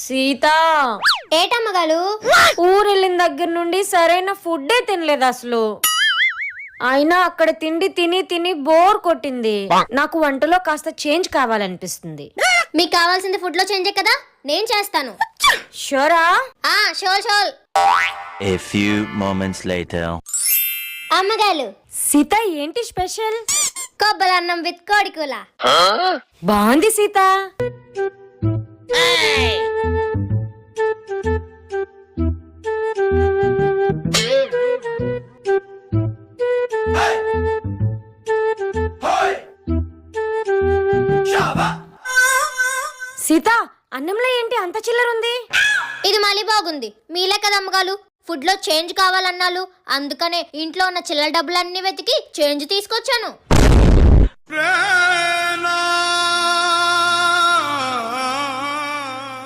సీత, ఏటమ్మగాలు? ఊరెళ్ళిన దగ్గర నుండి సరైన ఫుడ్డే తినలేదు అసలు. అయినా అక్కడ తిండి తిని తిని బోర్ కొట్టింది. నాకు వంటలో కాస్త చేంజ్ కావాలనిపిస్తుంది. మీకు కావాల్సింది ఫుడ్ లో చేంజే కదా, నేను చేస్తాను. షోరా? షోర్. A few moments later. అమ్మగాలు, Sita ఏంటి స్పెషల్? కొబ్బలన్నం విత్ కోడికూల. బాగుంది సీత. సీత, అన్నంలో ఏంటి అంత చిల్లరుంది? ఇది మళ్ళీ బాగుంది. మీలే కదా అమ్మగాలు ఫుడ్ లో చేంజ్ కావాలన్నాలు, అందుకనే ఇంట్లో ఉన్న చిల్లర డబ్బులన్నీ వెతికి చేంజ్ తీసుకొచ్చాను.